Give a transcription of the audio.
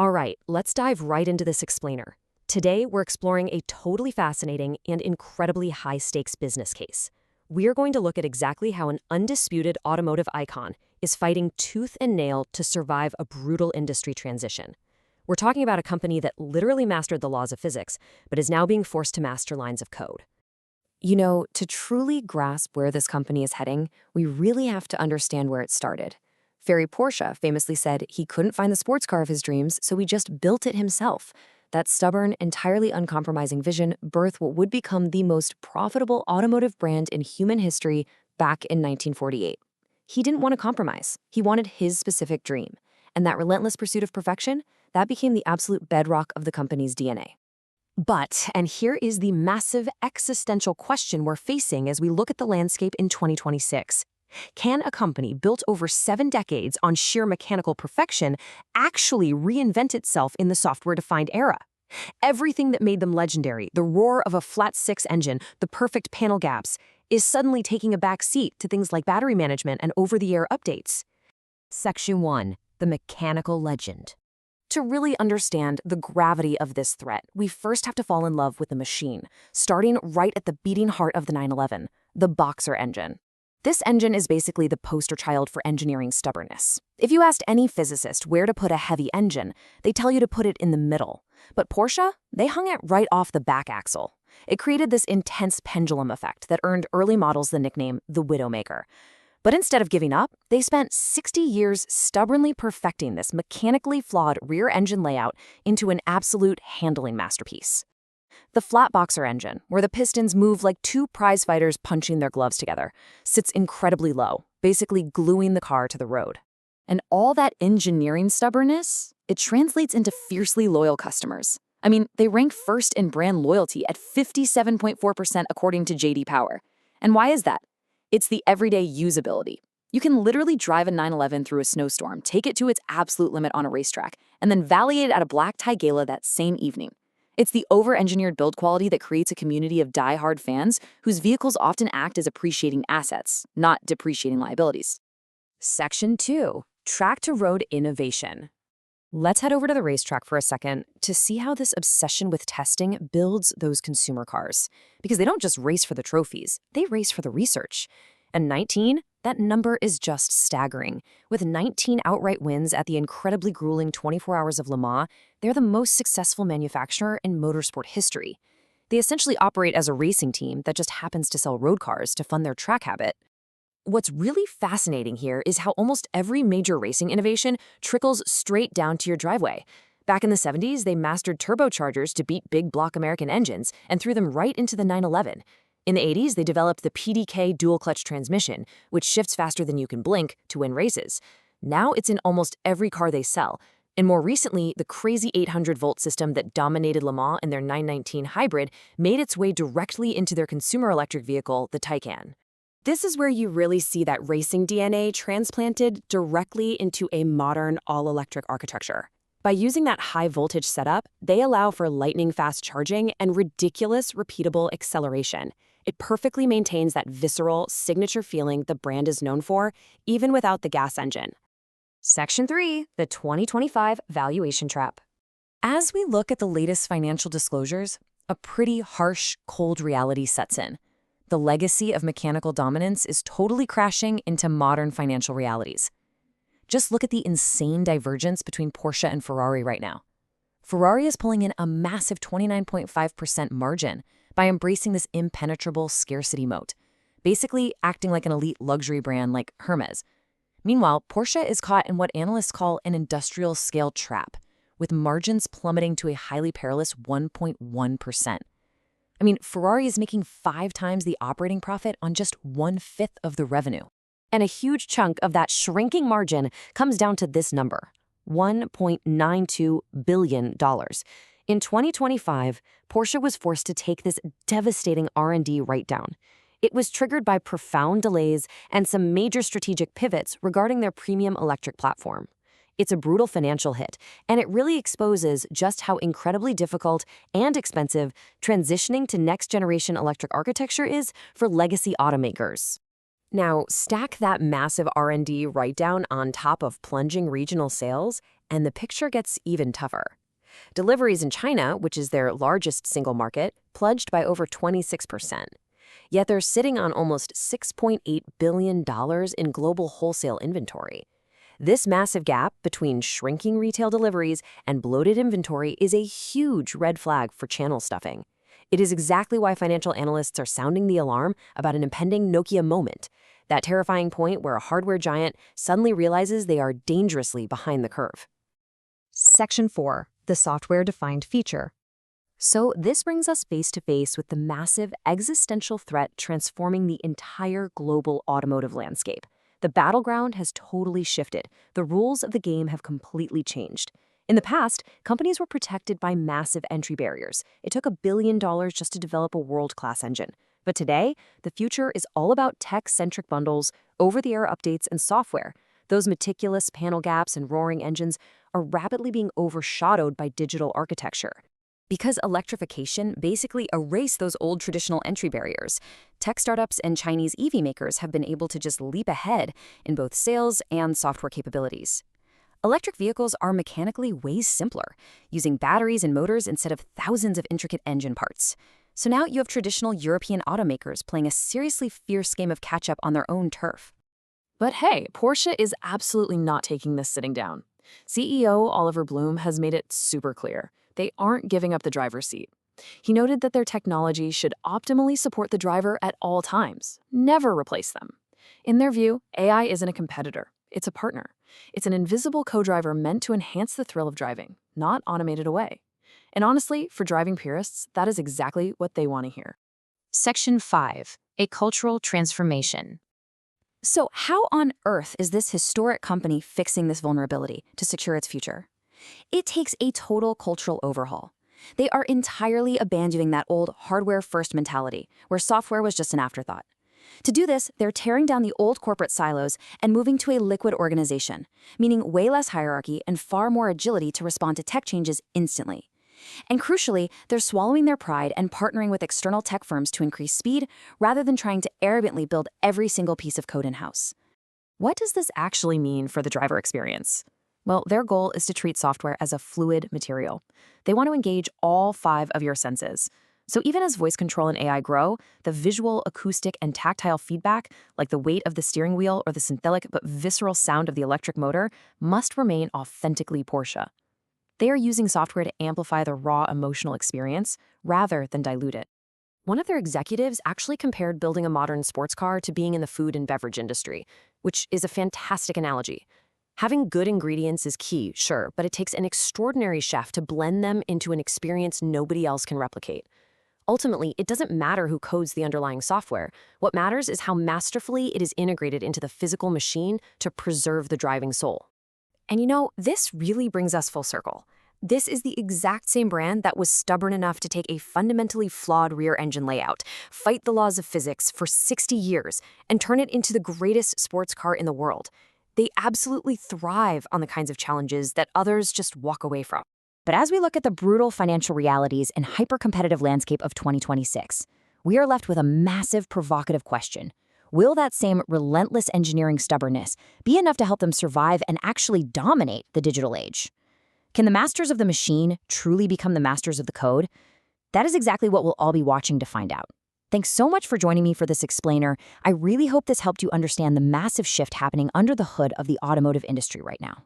All right, let's dive right into this explainer. Today, we're exploring a totally fascinating and incredibly high-stakes business case. We're going to look at exactly how an undisputed automotive icon is fighting tooth and nail to survive a brutal industry transition. We're talking about a company that literally mastered the laws of physics, but is now being forced to master lines of code. To truly grasp where this company is heading, we really have to understand where it started. Ferry Porsche famously said he couldn't find the sports car of his dreams, so he just built it himself. That stubborn, entirely uncompromising vision birthed what would become the most profitable automotive brand in human history back in 1948. He didn't want to compromise. He wanted his specific dream. And that relentless pursuit of perfection, that became the absolute bedrock of the company's DNA. But, and here is the massive existential question we're facing as we look at the landscape in 2026. Can a company built over 7 decades on sheer mechanical perfection actually reinvent itself in the software-defined era? Everything that made them legendary, the roar of a flat-six engine, the perfect panel gaps, is suddenly taking a back seat to things like battery management and over-the-air updates. Section 1. The Mechanical Legend. To really understand the gravity of this threat, we first have to fall in love with the machine, starting right at the beating heart of the 911, the Boxer engine. This engine is basically the poster child for engineering stubbornness. If you asked any physicist where to put a heavy engine, they tell you to put it in the middle. But Porsche, they hung it right off the back axle. It created this intense pendulum effect that earned early models the nickname the Widowmaker. But instead of giving up, they spent 60 years stubbornly perfecting this mechanically flawed rear engine layout into an absolute handling masterpiece. The flat Boxer engine, where the pistons move like two prize fighters punching their gloves together, sits incredibly low, basically gluing the car to the road. And all that engineering stubbornness, it translates into fiercely loyal customers. I mean, they rank first in brand loyalty at 57.4% according to J.D. Power. And why is that? It's the everyday usability. You can literally drive a 911 through a snowstorm, take it to its absolute limit on a racetrack, and then valet it at a black tie gala that same evening. It's the over-engineered build quality that creates a community of die-hard fans whose vehicles often act as appreciating assets, not depreciating liabilities. Section 2. Track-to-road innovation. Let's head over to the racetrack for a second to see how this obsession with testing builds those consumer cars. Because they don't just race for the trophies, they race for the research. And 19, that number is just staggering. With 19 outright wins at the incredibly grueling 24 Hours of Le Mans, they're the most successful manufacturer in motorsport history. They essentially operate as a racing team that just happens to sell road cars to fund their track habit. What's really fascinating here is how almost every major racing innovation trickles straight down to your driveway. Back in the 70s, they mastered turbochargers to beat big block American engines and threw them right into the 911. In the 80s, they developed the PDK dual-clutch transmission, which shifts faster than you can blink to win races. Now it's in almost every car they sell. And more recently, the crazy 800-volt system that dominated Le Mans in their 919 hybrid made its way directly into their consumer electric vehicle, the Taycan. This is where you really see that racing DNA transplanted directly into a modern all-electric architecture. By using that high-voltage setup, they allow for lightning-fast charging and ridiculous, repeatable acceleration. It perfectly maintains that visceral, signature feeling the brand is known for, even without the gas engine. Section 3, the 2025 Valuation Trap. As we look at the latest financial disclosures, a pretty harsh, cold reality sets in. The legacy of mechanical dominance is totally crashing into modern financial realities. Just look at the insane divergence between Porsche and Ferrari right now. Ferrari is pulling in a massive 29.5% margin by embracing this impenetrable scarcity moat, basically acting like an elite luxury brand like Hermes. Meanwhile, Porsche is caught in what analysts call an industrial-scale trap, with margins plummeting to a highly perilous 1.1%. I mean, Ferrari is making 5 times the operating profit on just 1/5 of the revenue. And a huge chunk of that shrinking margin comes down to this number, $1.92 billion. In 2025, Porsche was forced to take this devastating R&D write-down. It was triggered by profound delays and some major strategic pivots regarding their premium electric platform. It's a brutal financial hit, and it really exposes just how incredibly difficult and expensive transitioning to next-generation electric architecture is for legacy automakers. Now, stack that massive R&D write-down on top of plunging regional sales, And the picture gets even tougher. Deliveries in China, which is their largest single market, plunged by over 26%. Yet they're sitting on almost $6.8 billion in global wholesale inventory. This massive gap between shrinking retail deliveries and bloated inventory is a huge red flag for channel stuffing. It is exactly why financial analysts are sounding the alarm about an impending Nokia moment, that terrifying point where a hardware giant suddenly realizes they are dangerously behind the curve. Section 4. The software-defined feature. So this brings us face to face with the massive existential threat transforming the entire global automotive landscape. The battleground has totally shifted. The rules of the game have completely changed. In the past, companies were protected by massive entry barriers. It took $1 billion just to develop a world-class engine. But today, the future is all about tech-centric bundles, over-the-air updates, and software. Those meticulous panel gaps and roaring engines are rapidly being overshadowed by digital architecture. Because electrification basically erased those old traditional entry barriers, tech startups and Chinese EV makers have been able to just leap ahead in both sales and software capabilities. Electric vehicles are mechanically way simpler, using batteries and motors instead of thousands of intricate engine parts. So now you have traditional European automakers playing a seriously fierce game of catch-up on their own turf. But hey, Porsche is absolutely not taking this sitting down. CEO Oliver Blume has made it super clear. They aren't giving up the driver's seat. He noted that their technology should optimally support the driver at all times, never replace them. In their view, AI isn't a competitor. It's a partner. It's an invisible co-driver meant to enhance the thrill of driving, not automate it away. And honestly, for driving purists, that is exactly what they want to hear. Section 5. A cultural transformation. So how on earth is this historic company fixing this vulnerability to secure its future? It takes a total cultural overhaul. They are entirely abandoning that old hardware-first mentality, where software was just an afterthought. To do this, they're tearing down the old corporate silos and moving to a liquid organization, meaning way less hierarchy and far more agility to respond to tech changes instantly. And crucially, they're swallowing their pride and partnering with external tech firms to increase speed, rather than trying to arrogantly build every single piece of code in-house. What does this actually mean for the driver experience? Well, their goal is to treat software as a fluid material. They want to engage all 5 of your senses. So even as voice control and AI grow, the visual, acoustic, and tactile feedback, like the weight of the steering wheel or the synthetic but visceral sound of the electric motor, must remain authentically Porsche. They are using software to amplify the raw emotional experience rather than dilute it. One of their executives actually compared building a modern sports car to being in the food and beverage industry, which is a fantastic analogy. Having good ingredients is key, sure, but it takes an extraordinary chef to blend them into an experience nobody else can replicate. Ultimately, it doesn't matter who codes the underlying software. What matters is how masterfully it is integrated into the physical machine to preserve the driving soul. And you know, this really brings us full circle. This is the exact same brand that was stubborn enough to take a fundamentally flawed rear engine layout, fight the laws of physics for 60 years, and turn it into the greatest sports car in the world. They absolutely thrive on the kinds of challenges that others just walk away from. But as we look at the brutal financial realities and hyper-competitive landscape of 2026, we are left with a massive provocative question. Will that same relentless engineering stubbornness be enough to help them survive and actually dominate the digital age? Can the masters of the machine truly become the masters of the code? That is exactly what we'll all be watching to find out. Thanks so much for joining me for this explainer. I really hope this helped you understand the massive shift happening under the hood of the automotive industry right now.